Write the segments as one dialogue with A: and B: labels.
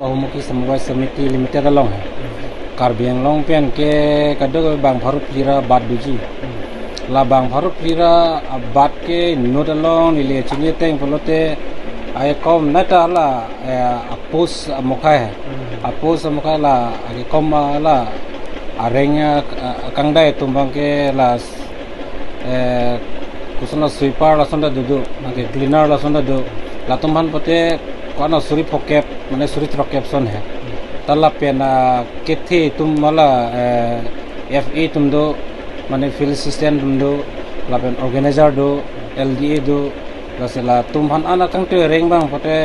A: बहुमुखी समवाय समिति लिमिटेड long है Karbiang long pen ke kado bang Faruk Pira bat duji la bang Faruk Pira bat ke nodalong nile chini teng polote ay kom nata la apos mokai la agi kom la arenya kangdai tumbang ke la kusana sweeper la sonda dudu agi cleaner la sonda du la tumhan pote kono suri pokep mane suri trokep son hai tala pena kethi tum mala FA tum do mane field assistant tum do la pen organizer do LDA do la sela tum han ana kang te reng bang pote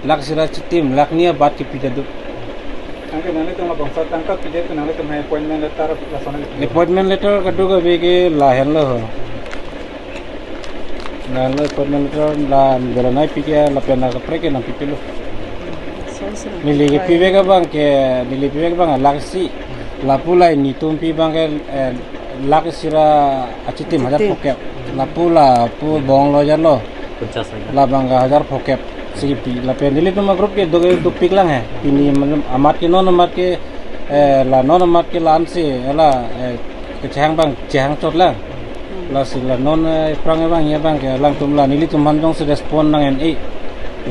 A: laksira chitim laknia bat ki pita do
B: angke nane tum bang sa tangka pide tu nane tum appointment letter la sona
A: appointment letter kadu ga bege la hello na lo appointment letter la beranai pike la pena ka preke na pipilo nili pibe ka bang ke nili pibe ka bang laksi lapulai ni tumpi bang ke laksira achitim hajar pokep lapula pu bong lo jalo la bang hajar pokep sipi la pe nili tuma group ke do pik lang hai ini amat ke non amat ke la non amat ke lan se la ke chang chot lang la sila non prang bang ya bang ke lang tum la nili tum han jong se respond nang en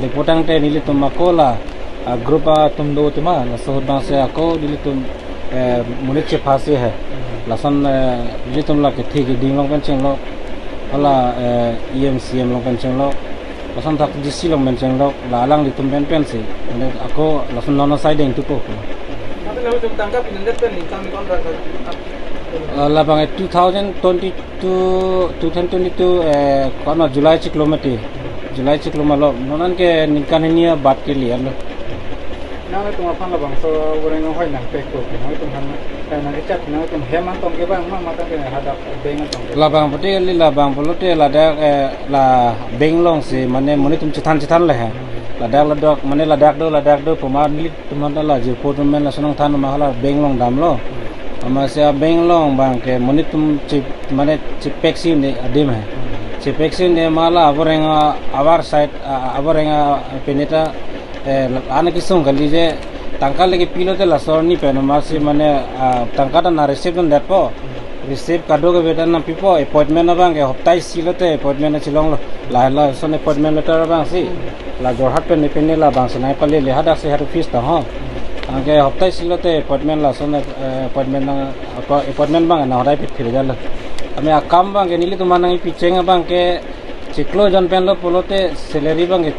A: le potang te nili tum makola grup tum do tuma la so bang se ako nili tum munit che phase hai lasan nili tum la ke thi ke ding long kan cheng lo ala EMCM long kan cheng lo lasan tak GC long men cheng lo la lang li tum pen se ako lasan non side ding tu ko
B: tapi lalu tum tangkap pindah pen income kon
A: la bang 2022 kono July kilometer lo nonan ke nikan ini bat ke lian lo
B: nang tum apa la bang so goreng hoi nang pek ko nang tum han nang chat nang tum heman tong ke bang ma mata ke hadap bengan tong
A: la bang pute la bang polote la da la benglong se mane mone tum chitan le ha la dok mane la dak do pemar milit tum la je ko tum men la sonong than ma hala benglong dam lo Amasya benglong bang ke monitum mane cipexi ne adim hai cipexi ne mala awar side avarenga peneta ana kisong gali je tangka lagi pilote la sorni pen masi mane tangka ta na receive on that po receive kado ke beta na pipo appointment bang ke hoptai silote appointment na chilong la son appointment letter bang si la jorhat pen la bang sanai pale le hada se har fees ta ha angke hoptai silote appointment la son appointment bang na hodai pit phir jala ame akam bang ke nili tumanang pichenga bang ke chiklo jon pen lo polote salary bang ke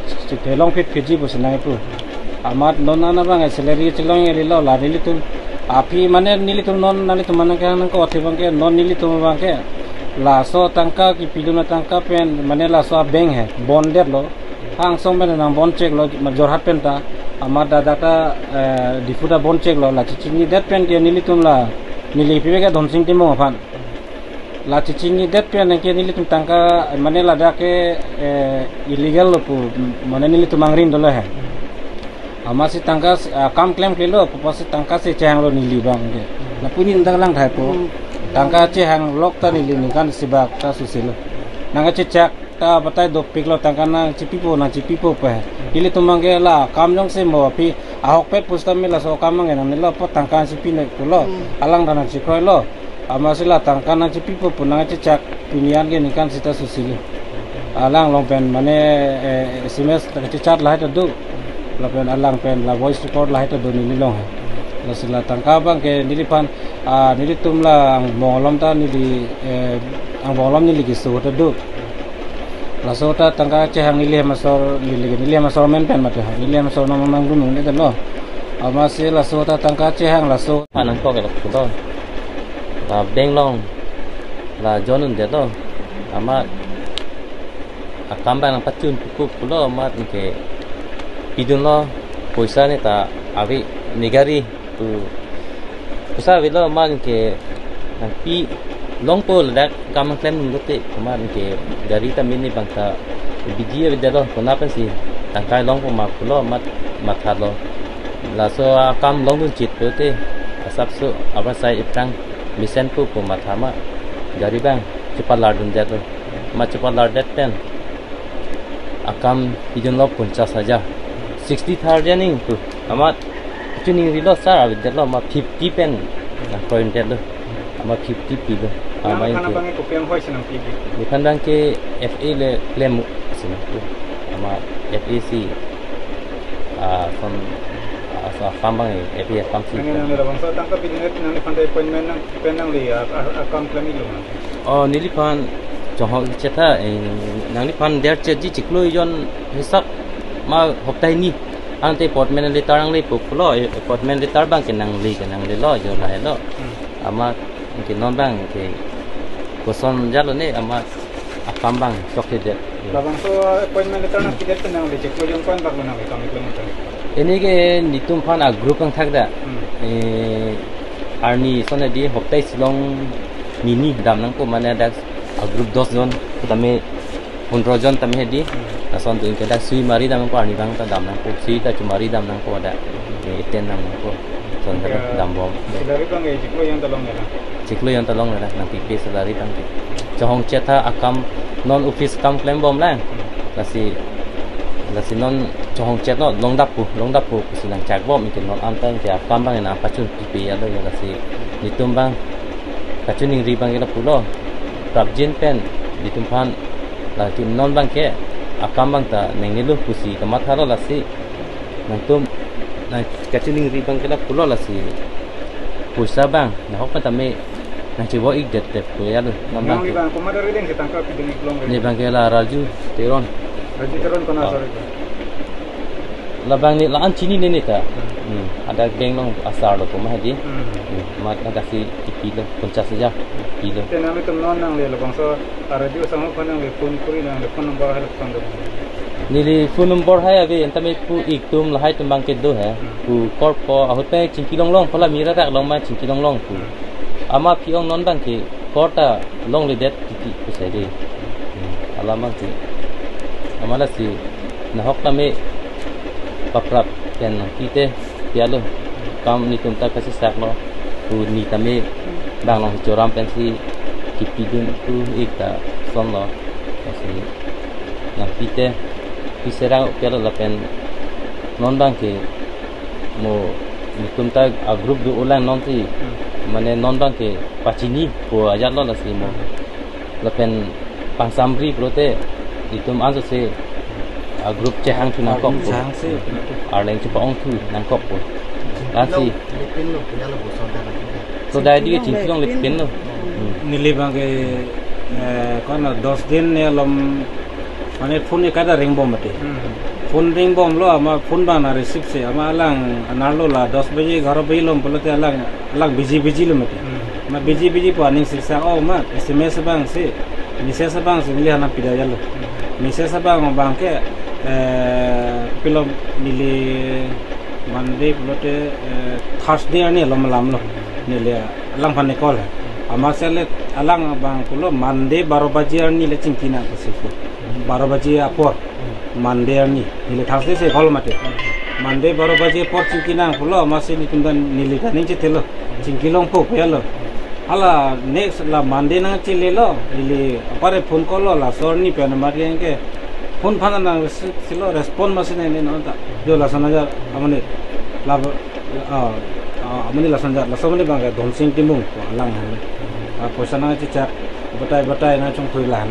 A: chelong pit phiji businai pu amat nonana bang salary chilong eli lo la nili tum api mane nili tum non nali tumanang ke nang ko athi bang ke non nili tum bang ke la so tangka ki piduna tangka pen mane la so bank hai bonded lo hang song ben nang bond check lo jorhat pen ta amar dada ka difuta bon check lo la chichini that pen ke nili tum la nili pibe ka dhonsing timo phan la chichini that pen ke nili tum tangka mane la da ke illegal lo pu mane nili tum angrin dolo hai amasi tangka kam claim ke lo popasi tangka se chang lo nili bang ke la puni ndang lang thai po tangka che hang lok ta nili ni kan sibak ta susilo nanga che chak ta batai do pik lo tangka na chipipo pa ili tumange la kam jong se mo pi ahok pet pusta mi la so kamang en lo po tangka si pine ko lo alang dana chi khoi lo amasila tangka na chipipo punang che chak pinian ge nikan sita susili alang long pen mane SMS ta che chat la ha do la pen alang pen la voice record la ha do ni long la sila tangka bang ke nilipan nilitum la ang bolom ta nili ang bolom nili ki so ta do la sota tangka che hang nili masor men pen mate nili masor no mang gun ni ta lo amase la sota tangka che hang la so
C: anang ko ke to la benglong la jonun de to ama akamba nang pacun cukup lo mat ke pidun lo poisa ne ta avi negari tu poisa velo man ke nang pi long pol dak kamang klem ngote man ke gari ta mini bangta bijiya vidalo konapan si tangkai long po makulo mat halo la so kam long dun chit te asap so apa sai iprang misen pu ko mathama gari bang cepat ladun jatuh cepat ladet pen akam pidun lo 50 saja 60,000 ning tu amat tuning rilo sar abit lo ma 50 pen na point lo ama 50 pi lo ama
B: Kana
C: itu
B: bang ko piang hoi senang pi.
C: di kandang ke FA le claim sini tu ama FAC from asa fambang FA famsi
B: Nang nang bang so tangka pidinet nang pandai appointment nang penang li akam claim ilo.
C: oh nilipan johol ceta nang lipan der cheji chiklo jon hisap ma hoptai ni ante portman le tarang le puklo portman le tarbang ke nang le lo jo lai lo ama ke non bang ke koson jalo ne ama akambang chokte de
B: Labang so appointment letter nang pidet nang li cheklo jon kon baglo nang kami kilometer.
C: ini ke nitum phan a group ang thakda arni sone di hoptai silong mini dam nang ko mane da a group 10 jon tame 15 jon tame di ason tu ke da sui mari dam ko arni bang ta dam nang ko sui ta chumari dam nang ko da iten nang ko son da dam bom
B: Silari bang cheklo yang tolong ya.
C: chiklo yang tolong na nang pipi salari bang ki chahong chetha akam non office kam claim bom lang lasi non chahong chet no longdap pu sinang chak bom ikin non antang ke akam bang na pachun pipi ya lo ya lasi nitum bang pachuning ri bang ila pulo prabjin pen nitum phan la tim non bang ke akam bang ta nengilu pusi tamat halo lasi nang tum na pachuning ri bang ila pulo lasi pusa bang na hok ta me nang chibo ik det ko ya lo non
B: Nang li
C: bang
B: bang kumada rin si tangka pidinet long.
C: ni bang ke la raju teron
B: Raji teron kona sorry.
C: labang ni laan chini ni ta ada geng long asar lo ko mahdi mat ada si kilo 50,000 kilo
B: Tenang itu non nang li labang so raji sama kon nang li phone kuri nang li phone number help sang do.
C: nili phone number hai abe entame pu ik tum lahai tum bang ke do hai pu kor ko ahote chingkilong long phala mira rak long ma chingkilong long pu ama piong non bang ke korta long le det ki ku sai de alama ki amala si na hok tame paprap ken kite pialo kam ni tum ta kasi sak lo pu ni tame bang long choram pensi ki pidun tu ikta son lo kasi na kite kisera pialo la pen non bang ke mo ni tum ta a group du ulang non ti mane non bang ke pachini po ajat lo la si mo la pen pang samri prote itum anso se a group che hang tu nang kop po ar leng chu pong tu nang kop po la si so dai di chin long le pin no
A: nili bang ke kono 10 din ne lom mane phone ni kada ring bom mate phone ring bom lo ama phone ba na receive se ama alang analo la 10 baje ghar bai lom polote alang busy lo mate ma busy po aning siksa o ma sms bang se message bang se nili hana pida yalo message bang ke pilo nili Monday polote Thursday ani lom lam lo nili alang phane call ama sele alang bang pulo Monday 12 baje ani le chingkina ko se 12 baje apor Monday ani nili Thursday se call mate Monday 12 baje por chingkina pulo amase ni tundan nili ka ninche telo chingkilong po pelo ala next la Monday na chile lo nili apare phone call lo la sorni pe na mari ke phone phana na silo respond masine ne no ta jo la sanaja amane la amane la sanaja la samane bang donsing timung ko lang ha poisa na chi cha batai na chung thoi la